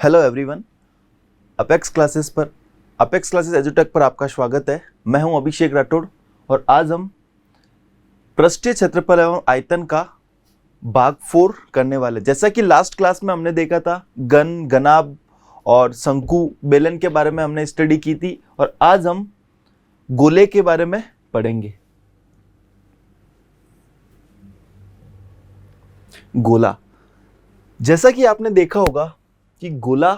Hello everyone, apex classes एजुटेक पर आपका स्वागत है। मैं हूं अभिषेक राठौड़ और आज हम पृष्ठीय क्षेत्रफल एवं आयतन का भाग 4 करने वाले। जैसा कि लास्ट क्लास में हमने देखा था, घनाभ और शंकु बेलन के बारे में हमने स्टडी की थी और आज हम गोले के बारे में पढ़ेंगे। गोला, जैसा कि आपने देखा होगा कि गोला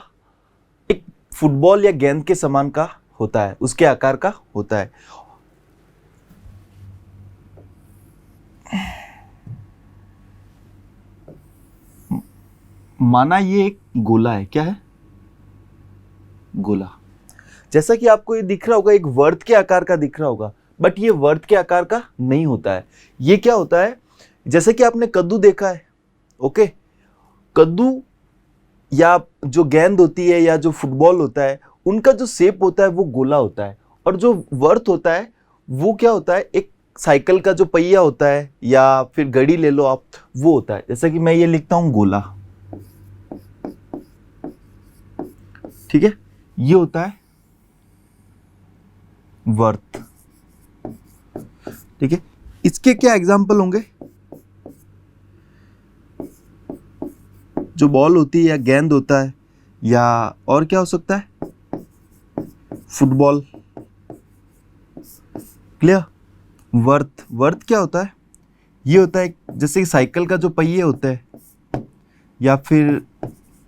एक फुटबॉल या गेंद के समान का होता है, उसके आकार का होता है। माना ये एक गोला है। क्या है? गोला। जैसा कि आपको ये दिख रहा होगा, एक वर्त के आकार का दिख रहा होगा, बट ये वर्त के आकार का नहीं होता है। ये क्या होता है? जैसे कि आपने कद्दू देखा है, ओके? कद्दू या जो गेंद होती है या जो फुटबॉल होता है, उनका जो शेप होता है वो गोला होता है। और जो वर्त होता है वो क्या होता है? एक साइकिल का जो पहिया होता है या फिर घड़ी ले लो आप, वो होता है। जैसा कि मैं ये लिखता हूं गोला, ठीक है? ये होता है वर्त, ठीक है? इसके क्या एग्जाम्पल होंगे? जो बॉल होती है या गेंद होता है, या और क्या हो सकता है? फुटबॉल। क्लियर? वर्त क्या होता है? ये होता है जैसे साइकिल का जो पहिए होते हैं या फिर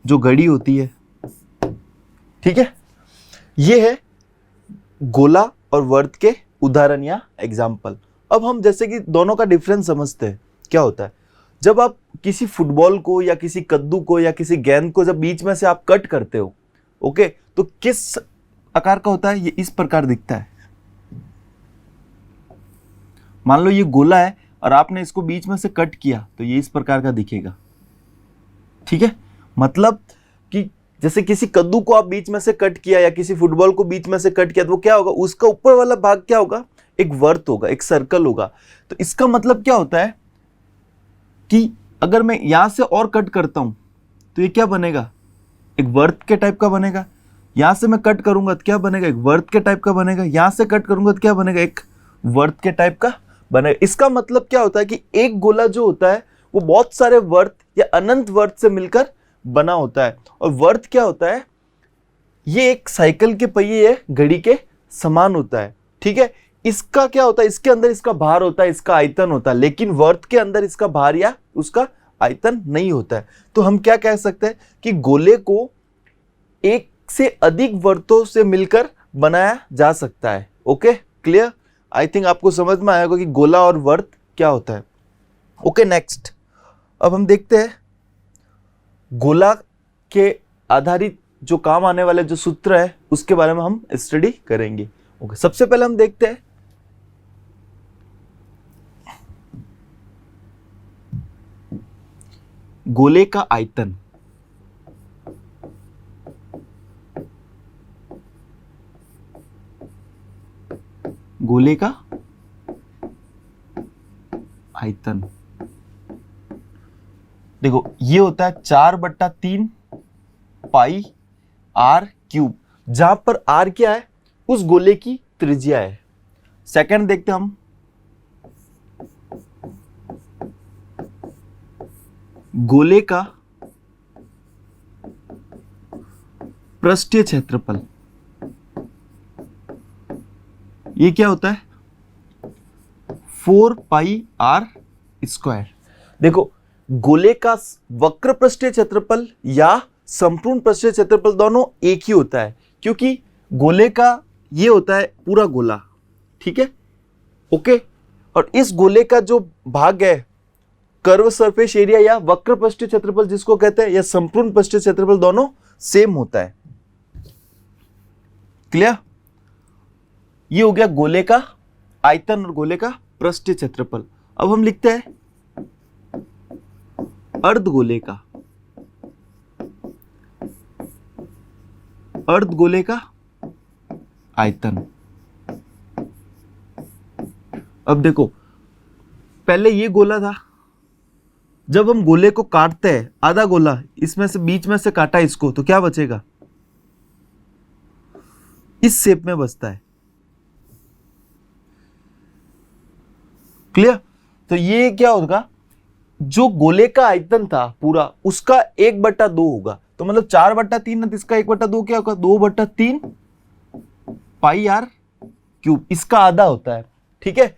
जो घड़ी होती है, ठीक है? ये है गोला और वर्त के उदाहरण या एग्जाम्पल। अब हम जैसे कि दोनों का डिफरेंस समझते हैं। क्या होता है? जब आप किसी फुटबॉल को या किसी कद्दू को या किसी गेंद को जब बीच में से आप कट करते हो, ओके, तो किस आकार का होता है? ये इस प्रकार दिखता है। मान लो ये गोला है और आपने इसको बीच में से कट किया तो ये इस प्रकार का दिखेगा, ठीक है? मतलब कि जैसे किसी कद्दू को आप बीच में से कट किया या किसी फुटबॉल को बीच में से कट किया तो वो क्या होगा? उसका ऊपर वाला भाग क्या होगा? एक वर्त होगा, एक सर्कल होगा। तो इसका मतलब क्या होता है कि अगर मैं यहां से और कट करता हूं तो ये क्या बनेगा? एक वर्त के टाइप का बनेगा। यहां से मैं कट करूंगा तो क्या बनेगा? एक वर्त के टाइप का बनेगा। यहां से कट करूंगा तो क्या बनेगा? एक वर्त के टाइप का बनेगा। इसका मतलब क्या होता है कि एक गोला जो होता है वो बहुत सारे वर्त या अनंत वर्त से मिलकर बना होता है। और वर्त क्या होता है? ये एक साइकिल के पहिए या घड़ी के समान होता है, ठीक है? इसका क्या होता है? इसके अंदर इसका भार होता है, इसका आयतन होता है, लेकिन वर्त के अंदर इसका भार या उसका आयतन नहीं होता है। तो हम क्या कह सकते हैं कि गोले को एक से अधिक वर्तों से मिलकर बनाया जा सकता है। Okay, clear? आई थिंक आपको समझ में आएगा कि गोला और वर्त क्या होता है। ओके, नेक्स्ट अब हम देखते हैं गोला के आधारित जो काम आने वाले जो सूत्र है उसके बारे में हम स्टडी करेंगे। ओके, सबसे पहले हम देखते हैं गोले का आयतन। गोले का आयतन देखो, ये होता है 4/3 पाई आर क्यूब, जहां पर आर क्या है? उस गोले की त्रिज्या है। सेकंड देखते हैं हम गोले का पृष्ठीय क्षेत्रफल। ये क्या होता है? 4 पाई आर स्क्वायर। देखो, गोले का वक्र पृष्ठीय क्षेत्रफल या संपूर्ण पृष्ठीय क्षेत्रफल दोनों एक ही होता है, क्योंकि गोले का ये होता है पूरा गोला, ठीक है? ओके, और इस गोले का जो भाग है, कर्व सरफेस एरिया या वक्र पृष्ठीय क्षेत्रफल जिसको कहते हैं, या संपूर्ण पृष्ठीय क्षेत्रफल, दोनों सेम होता है। क्लियर? ये हो गया गोले का आयतन और गोले का पृष्ठीय क्षेत्रफल। अब हम लिखते हैं अर्धगोले का आयतन। अब देखो, पहले ये गोला था, जब हम गोले को काटते हैं, आधा गोला इसमें से बीच में से काटा इसको, तो क्या बचेगा? इस शेप में बचता है। क्लियर? तो ये क्या होगा, जो गोले का आयतन था पूरा, उसका 1/2 होगा। तो मतलब 4/3 है, तो इसका 1/2 क्या होगा? 2/3 पाई आर क्यूब, इसका आधा होता है। ठीक है,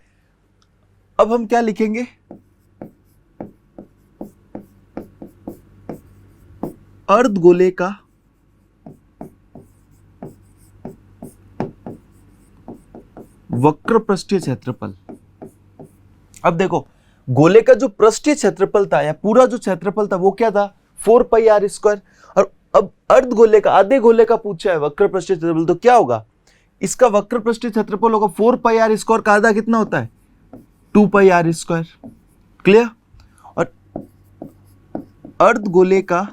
अब हम क्या लिखेंगे? अर्धगोले का वक्र पृष्ठीय क्षेत्रफल। अब देखो, गोले का जो पृष्ठीय क्षेत्रफल था या पूरा जो क्षेत्रफल था वो क्या था? 4πr²। और अब अर्धगोले का, आधे गोले का पूछा है वक्र पृष्ठीय क्षेत्रफल, तो क्या होगा? इसका वक्र पृष्ठीय क्षेत्रफल होगा 4πr² का आधा कितना होता है? 2πr²। क्लियर? और अर्धगोले का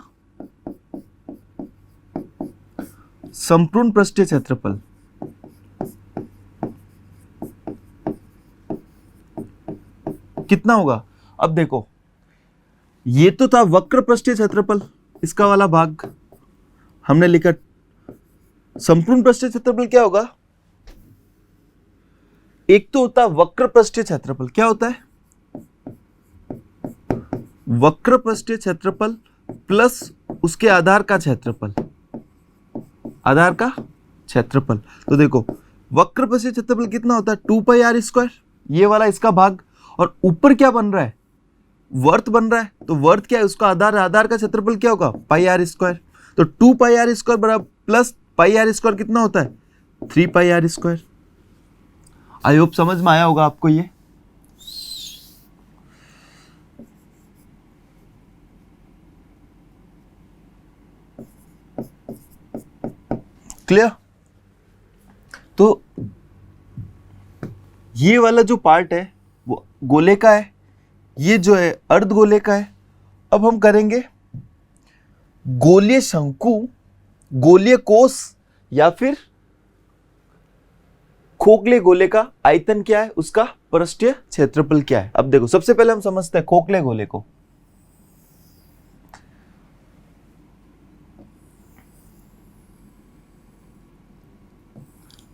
संपूर्ण पृष्ठीय क्षेत्रफल, कितना होगा? अब देखो, ये तो था वक्र पृष्ठीय क्षेत्रफल, इसका वाला भाग हमने लिखा। संपूर्ण पृष्ठीय क्षेत्रफल क्या होगा? एक तो होता है वक्र पृष्ठीय क्षेत्रफल, क्या होता है? वक्र पृष्ठीय क्षेत्रफल प्लस उसके आधार का क्षेत्रफल, आधार का क्षेत्रफल। तो देखो, वक्र पृष्ठीय क्षेत्रफल कितना होता है? 2πr², ये वाला इसका भाग। और ऊपर क्या बन रहा है? वर्त बन रहा है। तो वर्त क्या है? उसका आधार, आधार का क्षेत्रफल क्या होगा? πr²। तो 2πr² बराबर प्लस πr² कितना होता है? 3πr²। आई होप समझ में आया होगा आपको ये। क्लियर? तो ये वाला जो पार्ट है वो गोले का है, ये जो है अर्धगोले का है। अब हम करेंगे गोलीय शंकु, गोलीय कोष या फिर खोखले गोले का आयतन क्या है, उसका पृष्ठीय क्षेत्रफल क्या है। अब देखो, सबसे पहले हम समझते हैं खोखले गोले को।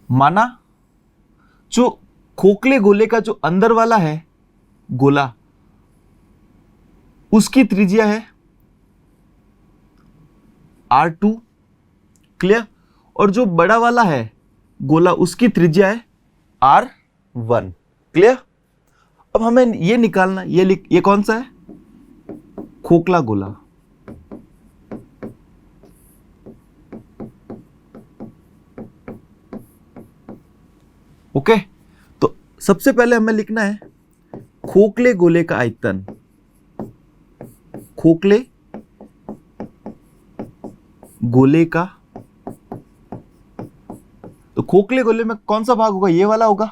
माना जो खोखले गोले का जो अंदर वाला है गोला, उसकी त्रिज्या है R2। क्लियर? और जो बड़ा वाला है गोला, उसकी त्रिज्या है R1। क्लियर? अब हमें ये निकालना, ये कौन सा है? खोखला गोला। ओके, तो सबसे पहले हमें लिखना है खोखले गोले का आयतन। खोखले गोले का, तो खोखले गोले में कौन सा भाग होगा? ये वाला होगा।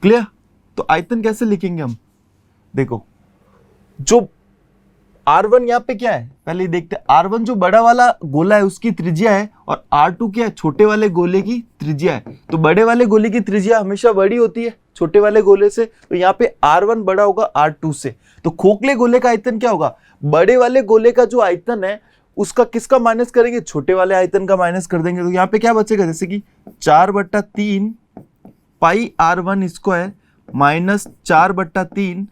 क्लियर? तो आयतन कैसे लिखेंगे हम? देखो, जो R1 यहां पे क्या है, पहले देखते हैं। R1 जो बड़ा वाला गोला है उसकी त्रिज्या है, और R2 क्या है? छोटे वाले गोले की त्रिज्या है। तो बड़े वाले गोले की त्रिज्या हमेशा बड़ी होती है छोटे वाले गोले से, तो यहाँ पे R1 बड़ा होगा R2 से। तो खोखले गोले का आयतन क्या होगा? बड़े वाले गोले का जो आयतन है उसका किसका माइनस करेंगे? छोटे वाले आयतन का माइनस कर देंगे। तो यहाँ पे क्या बचेगा? जैसे कि 4/3 पाई R1² माइनस 4/3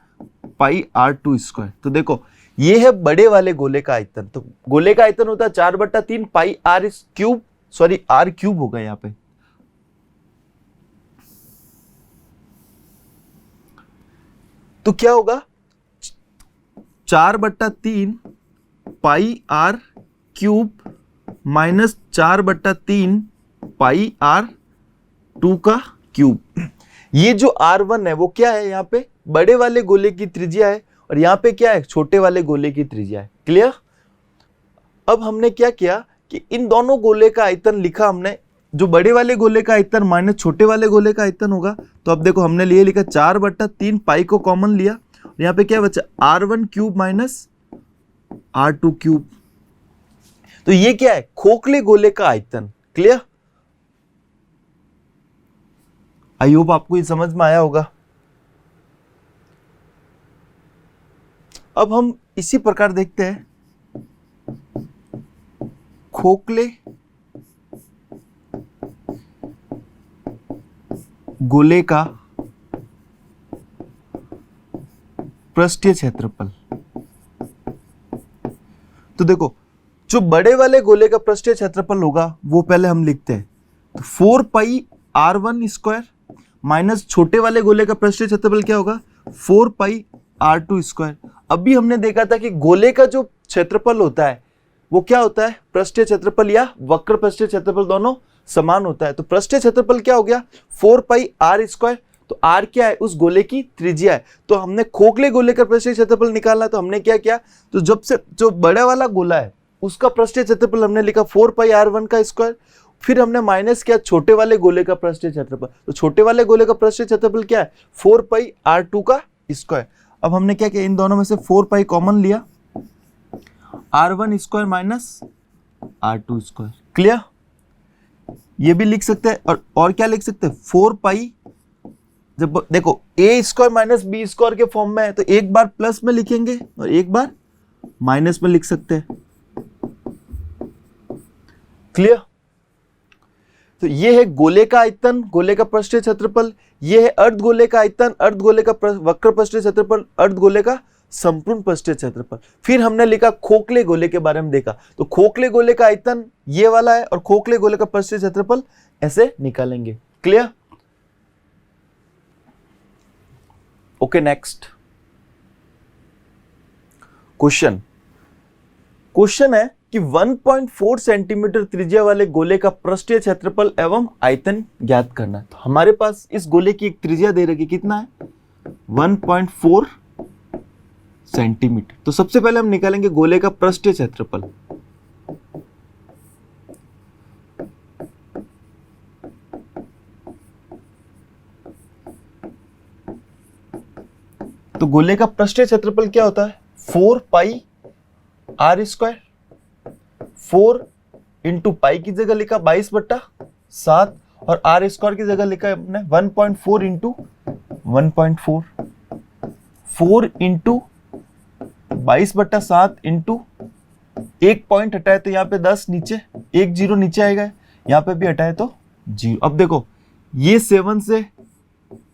पाई R2²। तो देखो, ये है बड़े वाले गोले का आयतन। तो गोले का आयतन होता है 4/3 पाई R³ R³ होगा यहाँ पे। तो क्या होगा? 4/3 पाई R³ माइनस 4/3 पाई R2 का क्यूब। ये जो R1 है वो क्या है? यहाँ पे बड़े वाले गोले की त्रिज्या है, और यहाँ पे क्या है? छोटे वाले गोले की त्रिज्या है। क्लियर? अब हमने क्या किया कि इन दोनों गोले का आयतन लिखा हमने। जो बड़े वाले गोले का आयतन माइनस छोटे वाले गोले का आयतन होगा। तो अब देखो, हमने लिए लिखा 4/3 पाई को कॉमन लिया, और यहाँ पे क्या बचा? R1³ minus R2³। तो ये क्या है? खोखले गोले का आयतन। क्लियर? आई होप आपको ये समझ में आया होगा। अब हम इसी प्रकार देखते हैं खोखले गोले का पृष्ठीय क्षेत्रफल। तो देखो, जो बड़े वाले गोले का पृष्ठीय क्षेत्रफल होगा वो पहले हम लिखते हैं, तो 4 पाई r1 स्क्वायर माइनस छोटे वाले गोले का पृष्ठीय क्षेत्रफल क्या होगा, 4 पाई r2 स्क्वायर। अभी हमने देखा था कि गोले का जो क्षेत्रफल होता है वो क्या होता है, पृष्ठीय क्षेत्रफल या वक्र पृष्ठीय क्षेत्रफल दोनों समान होता है। तो पृष्ठीय क्षेत्रफल क्या हो गया, 4 पाई r स्क्वायर। तो r क्या है, उस गोले की त्रिज्या है। तो हमने खोखले गोले का पृष्ठीय क्षेत्रफल निकालना, तो हमने क्या किया, तो जब से जो बड़ा वाला गोला है उसका पृष्ठीय क्षेत्रफल हमने लिखा 4 पाई r1 का स्क्वायर, फिर हमने माइनस किया छोटे वाले गोले का पृष्ठीय क्षेत्रफल। तो छोटे वाले गोले का पृष्ठीय क्षेत्रफल क्या है, 4 पाई r2 का स्क्वायर। अब हमने क्या किया, इन दोनों में से 4 पाई कॉमन लिया, r1 square minus r2 square. Clear? ये भी लिख सकते हैं, और क्या लिख सकते हैं, 4 पाई, जब देखो a square minus B square के फॉर्म में है तो एक बार प्लस में लिखेंगे और एक बार माइनस में लिख सकते हैं। क्लियर? तो ये है गोले का आयतन, गोले का पृष्ठीय क्षेत्रफल। ये है अर्धगोले का आयतन, अर्धगोले का वक्र पृष्ठीय क्षेत्रफल, अर्धगोले का संपूर्ण पृष्ठीय क्षेत्रफल। फिर हमने लिखा खोखले गोले के बारे में देखा, तो खोखले गोले का आयतन ये वाला है और खोखले गोले का पृष्ठीय क्षेत्रफल ऐसे निकालेंगे। क्लियर? ओके, नेक्स्ट क्वेश्चन है कि 1.4 सेंटीमीटर त्रिज्या वाले गोले का पृष्ठीय क्षेत्रफल एवं आयतन ज्ञात करना है। तो हमारे पास इस गोले की एक त्रिज्या दे रखी, कितना है, 1.4 सेंटीमीटर। तो सबसे पहले हम निकालेंगे गोले का पृष्ठीय क्षेत्रफल। तो गोले का पृष्ठीय क्षेत्रफल क्या होता है, 4 पाई r स्क्वायर। 4 इंटू पाई की जगह लिखा 22/7 और r स्क्वायर की जगह लिखा है अपने 1.4 इंटू 1.4। 4 इंटू 22/7 इंटू एक पॉइंट हटाए तो यहाँ पे 10 नीचे, एक जीरो नीचे आएगा, यहाँ पे भी हटाए तो 0। अब देखो ये 7 से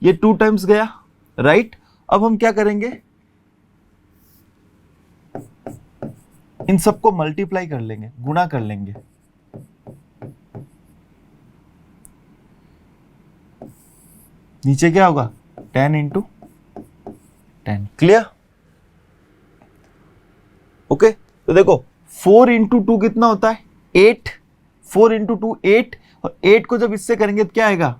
ये 2 टाइम्स गया, राइट। अब हम क्या करेंगे, इन सबको मल्टीप्लाई कर लेंगे, गुणा कर लेंगे। नीचे क्या होगा, 10 इंटू 10। क्लियर? ओके, तो देखो 4 इंटू 2 कितना होता है, 8। 4 इंटू 2 8, और 8 को जब इससे करेंगे तो क्या आएगा,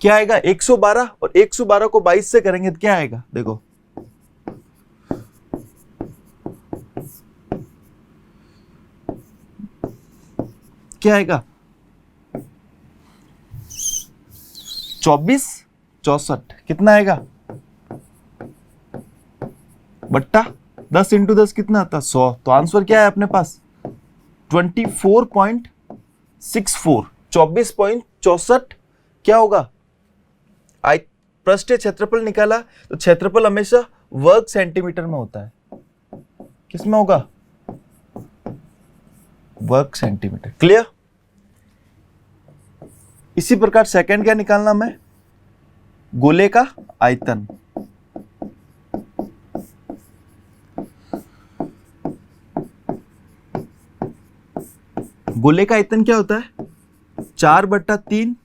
क्या आएगा 112, और 112 को 22 से करेंगे तो क्या आएगा, देखो क्या आएगा, 24 64। कितना आएगा, बट्टा 10 इंटू 10 कितना आता, 100। तो आंसर क्या है अपने पास, 24.64। 24.64 क्या होगा, पृष्ठीय क्षेत्रफल निकाला। तो क्षेत्रफल हमेशा वर्ग सेंटीमीटर में होता है, किसमें होगा, वर्ग सेंटीमीटर। क्लियर? इसी प्रकार सेकंड क्या निकालना, मैं गोले का आयतन। गोले का आयतन क्या होता है, 4/3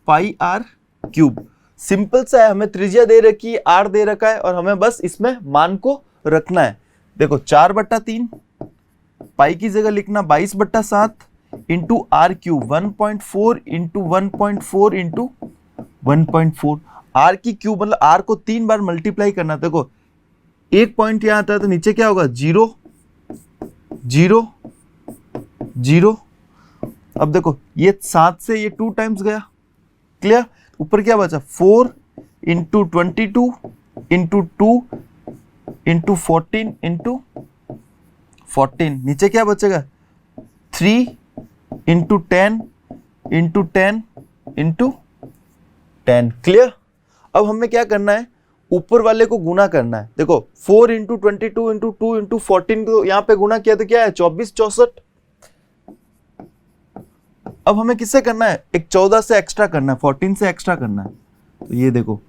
पाई r क्यूब। सिंपल सा है, हमें त्रिज्या दे रखी है, r दे रखा है, और हमें बस इसमें मान को रखना है। देखो 4/3 पाई की जगह लिखना 22/7 into R cube, 1.4 into 1.4 into 1.4। R की क्यूब मतलब आर को 3 बार मल्टीप्लाई करना। देखो एक पॉइंट यहां आता है तो नीचे क्या होगा, 0 0 0। अब देखो ये 7 से ये 2 टाइम्स गया। क्लियर? ऊपर क्या बचा, 4 इंटू 22 इंटू 2 इंटू 14 इंटू 14। नीचे क्या बचेगा, 3 इंटू 10 इंटू 10 इंटू 10। क्लियर? अब हमें क्या करना है, ऊपर वाले को गुना करना है। देखो 4 इंटू 22 इंटू 2 इंटू 14 को यहां पे गुना किया तो क्या है, 24 64। अब हमें किससे करना है, एक 14 से एक्स्ट्रा करना है, 14 से एक्स्ट्रा करना है। तो ये देखो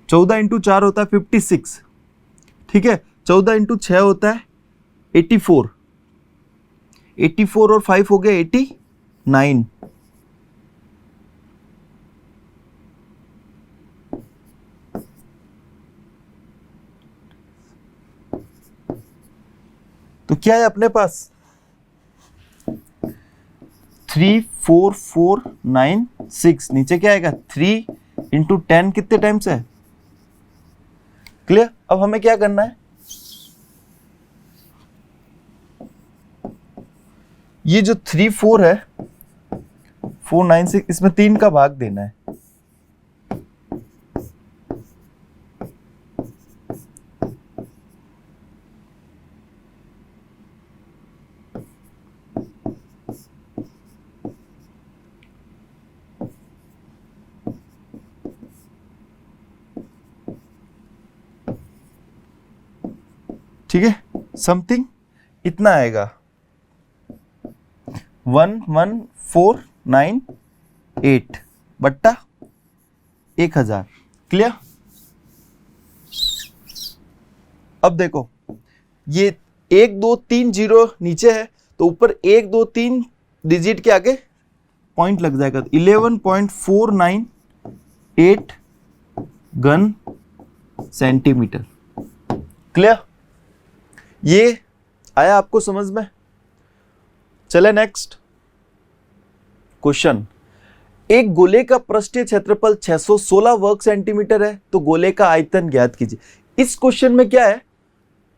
14 इंटू 4 होता है 56, ठीक है। 14 इंटू 6 होता है 84, 84 और 5 हो गया 89। तो क्या है अपने पास 34496, नीचे क्या आएगा 3 इंटू 10 कितने टाइम्स है। क्लियर? अब हमें क्या करना है, ये जो 34 है 496, इसमें 3 का भाग देना है। ठीक है, समथिंग इतना आएगा 11498 बट्टा 1000। क्लियर? अब देखो ये 1 2 3 जीरो नीचे है, तो ऊपर 1 2 3 डिजिट के आगे पॉइंट लग जाएगा, तो 11.498 घन सेंटीमीटर। क्लियर? ये आया आपको समझ में? चले नेक्स्ट क्वेश्चन। एक गोले का पृष्ठीय क्षेत्रफल 616 वर्ग सेंटीमीटर है, तो गोले का आयतन ज्ञात कीजिए। इस क्वेश्चन में क्या है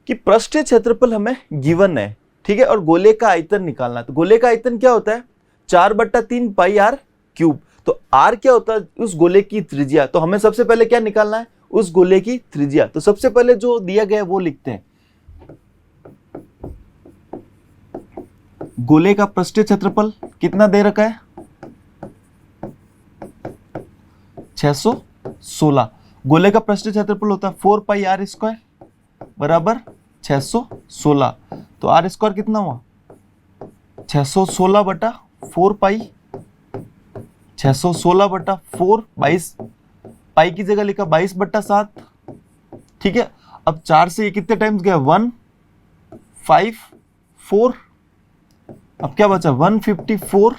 कि पृष्ठीय क्षेत्रफल हमें गिवन है, ठीक है, और गोले का आयतन निकालना है। तो गोले का आयतन क्या होता है, 4/3 पाई आर क्यूब। तो आर क्या होता है, उस गोले की त्रिज्या। तो हमें सबसे पहले क्या निकालना है, उस गोले की त्रिज्या। तो सबसे पहले जो दिया गया है वो लिखते हैं, गोले का पृष्ठीय क्षेत्रफल कितना दे रखा है 616। गोले का पृष्ठीय क्षेत्रफल होता है 4 पाई आर स्क्वायर बराबर 616। तो आर स्क्वायर कितना हुआ 616 बटा 4 पाई, 616 बटा 4, 22 पाई की जगह लिखा 22/7। ठीक है, अब 4 से ये कितने टाइम्स गया 154। अब क्या बचा 154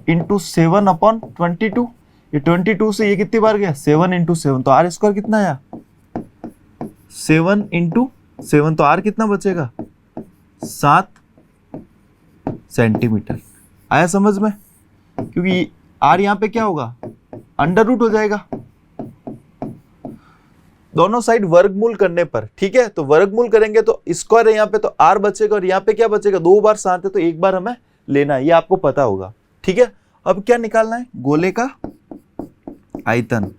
इंटू 7/22। ये 22 से ये कितनी बार गया 7 इंटू 7। तो आर स्क्वायर कितना आया 7 इंटू 7। तो आर कितना बचेगा 7 सेंटीमीटर। आया समझ में? क्योंकि आर यहां पे क्या होगा अंडर रूट हो जाएगा दोनों साइड वर्गमूल करने पर। ठीक है, तो वर्गमूल करेंगे तो स्क्वायर है यहाँ पे, तो आर बचेगा, और यहाँ पे क्या बचेगा 2 बार 7 है, तो 1 बार हमें लेना है, ये आपको पता होगा। ठीक है, अब क्या निकालना है गोले का आयतन।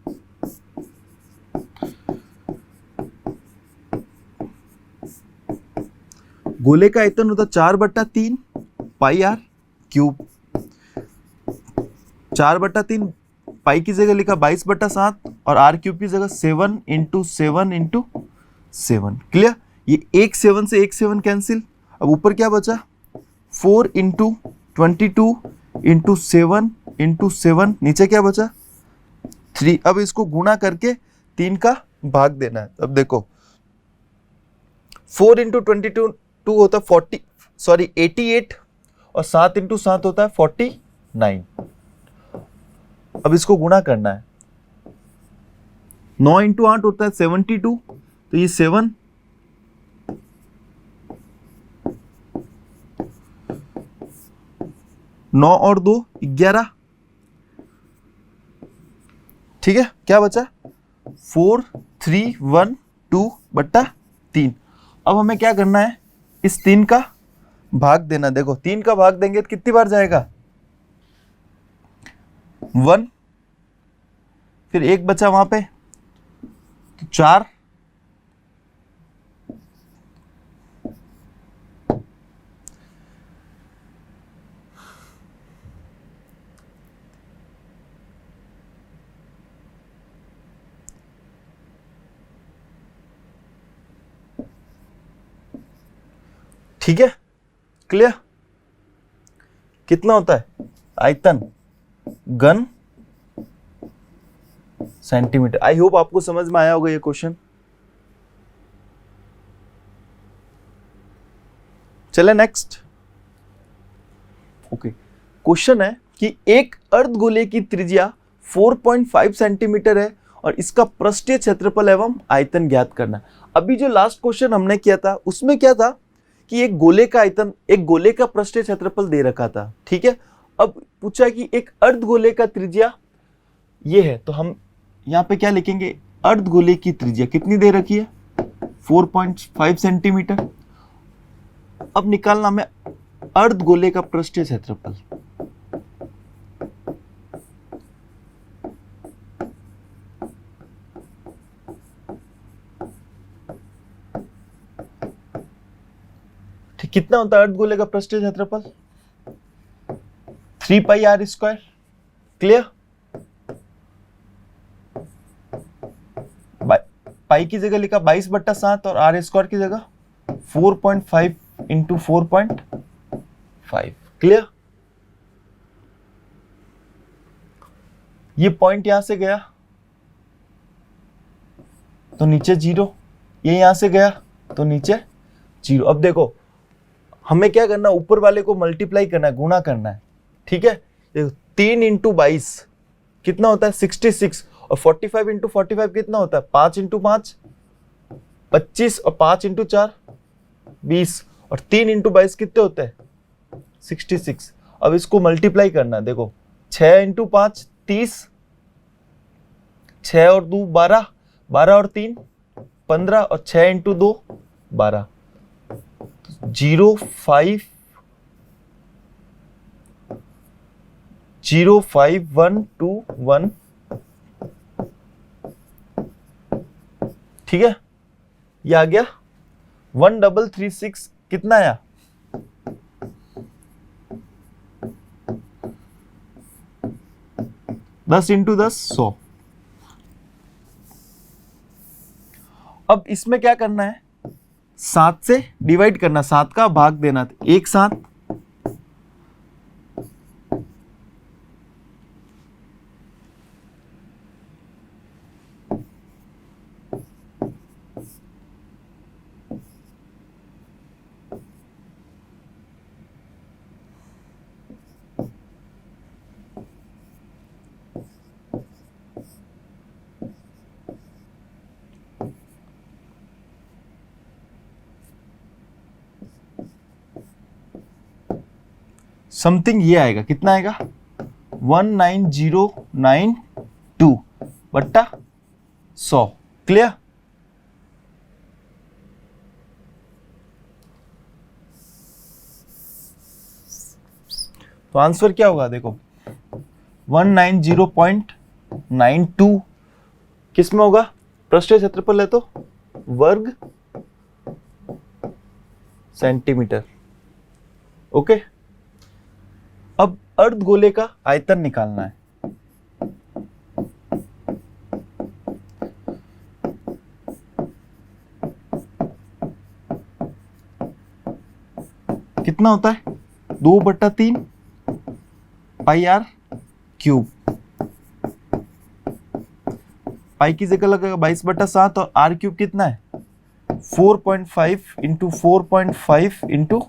गोले का आयतन होता 4/3 पाई आर क्यूब। 4/3 पाई की जगह लिखा 22/7 और आर क्यूब की जगह 7 इंटू 7 इंटू 7। क्लियर? ये एक 7 से एक 7 कैंसिल। अब ऊपर क्या बचा 4 इंटू 22 इंटू 7 इंटू 7, नीचे क्या बचा 3। अब इसको गुणा करके 3 का भाग देना है। अब देखो 4 इंटू 22 होता है 88 और 7 इंटू 7 होता है 49। अब इसको गुणा करना है। 9 इंटू 8 होता है 72, तो ये 7 9 और 2 11। ठीक है, क्या बचा 4312/3। अब हमें क्या करना है इस 3 का भाग देना। देखो 3 का भाग देंगे तो कितनी बार जाएगा 1, फिर 1 बचा वहां पे तो 4, ठीक है, क्लियर। कितना होता है आयतन घन सेंटीमीटर। आई होप आपको समझ में आया होगा ये क्वेश्चन। चले नेक्स्ट। ओके, क्वेश्चन है कि एक अर्धगोले की त्रिज्या 4.5 सेंटीमीटर है और इसका पृष्ठीय क्षेत्रफल एवं आयतन ज्ञात करना। अभी जो लास्ट क्वेश्चन हमने किया था उसमें क्या था कि एक गोले का आयतन, एक गोले का पृष्ठीय क्षेत्रफल दे रखा था, ठीक है। अब पूछा कि एक अर्धगोले का त्रिज्या ये है, तो हम यहां पे क्या लिखेंगे, अर्धगोले की त्रिज्या कितनी दे रखी है 4.5 सेंटीमीटर। अब निकालना हमें अर्धगोले का पृष्ठीय क्षेत्रफल। ठीक, कितना होता है अर्धगोले का पृष्ठीय क्षेत्रफल 3 पाई आर स्क्वायर। क्लियर। पाई की जगह लिखा 22/7 और आर स्क्वायर की जगह 4.5 इंटू 4.5। क्लियर। ये पॉइंट यहां से गया तो नीचे 0, ये यहां से गया तो नीचे 0। अब देखो हमें क्या करना है, ऊपर वाले को मल्टीप्लाई करना है, गुणा करना है, ठीक है। देखो 3 इंटू 22 कितना होता है 66 और 45 इंटू 45 कितना होता है 5 इंटू 5 25 और 5 इंटू 4 20 और 3 इंटू 22 कितने होते हैं 66। अब इसको मल्टीप्लाई करना है, देखो 6 इंटू 5 30, 6 और 2 12, 12 और 3 15 और 6 इंटू 2 12। 05121। ठीक है, ये आ गया 1336। कितना आया 10 इंटू 10 100। अब इसमें क्या करना है, 7 से डिवाइड करना, 7 का भाग देना, एक 7 समथिंग ये आएगा, कितना आएगा 19092 बट्टा 100। क्लियर। तो आंसर क्या होगा, देखो 190.92 किस में होगा, पृष्ठीय क्षेत्रफल है तो वर्ग सेंटीमीटर। ओके, अब अर्धगोले का आयतन निकालना है। कितना होता है 2/3 पाई आर क्यूब। पाई की जगह लगेगा 22/7 और आर क्यूब कितना है 4.5 इंटू 4.5 इंटू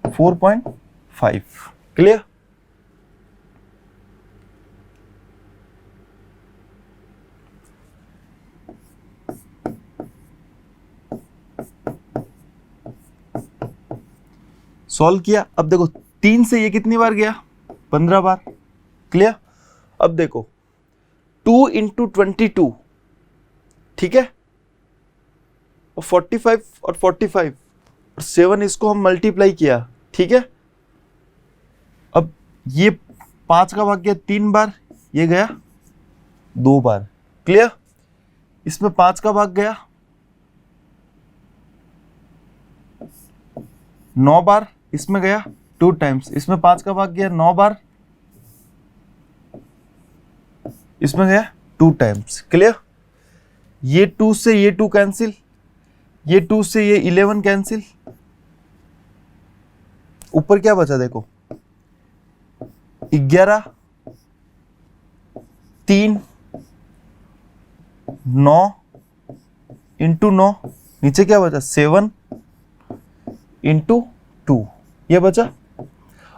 4.5। क्लियर। सॉल्व किया। अब देखो 3 से ये कितनी बार गया 15 बार। क्लियर। अब देखो 2 इंटू 22, ठीक है, और 45 और 45 और 7 इसको हम मल्टीप्लाई किया, ठीक है। अब ये 5 का भाग गया 3 बार, ये गया 2 बार। क्लियर। इसमें 5 का भाग गया 9 बार, इसमें गया 2 टाइम्स। इसमें 5 का भाग गया 9 बार, इसमें गया 2 टाइम्स। क्लियर। ये 2 से ये 2 कैंसिल, ये 2 से ये 11 कैंसिल, ऊपर क्या बचा देखो, 11, 3, 9 इंटू 9, नीचे क्या बचा 7 इंटू 2, ये बचा।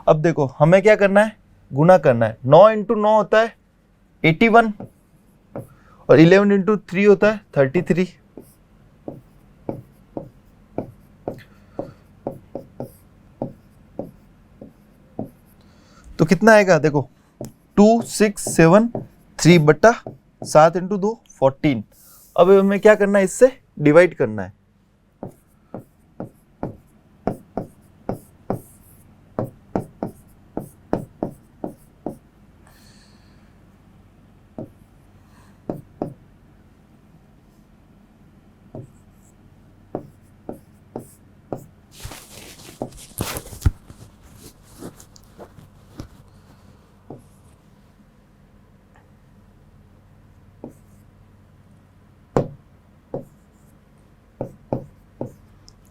अब देखो हमें क्या करना है, गुना करना है। 9 इंटू 9 होता है 81 और 11 इंटू 3 होता है 33। तो कितना आएगा देखो, 2, 6, 7, 3 बटा 7 इंटू 2 14। अब हमें क्या करना है, इससे डिवाइड करना है।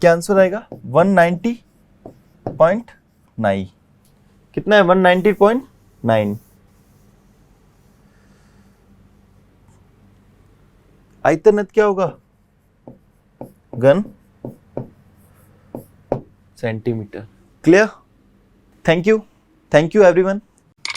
क्या आंसर आएगा 190.9। कितना है 190.9। आयतन क्या होगा, घन centimetre. Clear? Thank you everyone.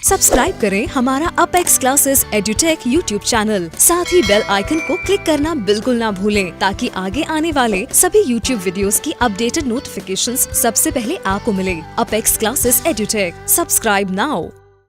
Subscribe करें हमारा apex classes edutech YouTube channel, साथ ही बेल आइकन को क्लिक करना बिल्कुल ना भूलें ताकि आगे आने वाले सभी यूट्यूब वीडियोस की अपडेटेड नोटिफिकेशंस सबसे पहले आपको मिले। Apex classes edutech, subscribe now.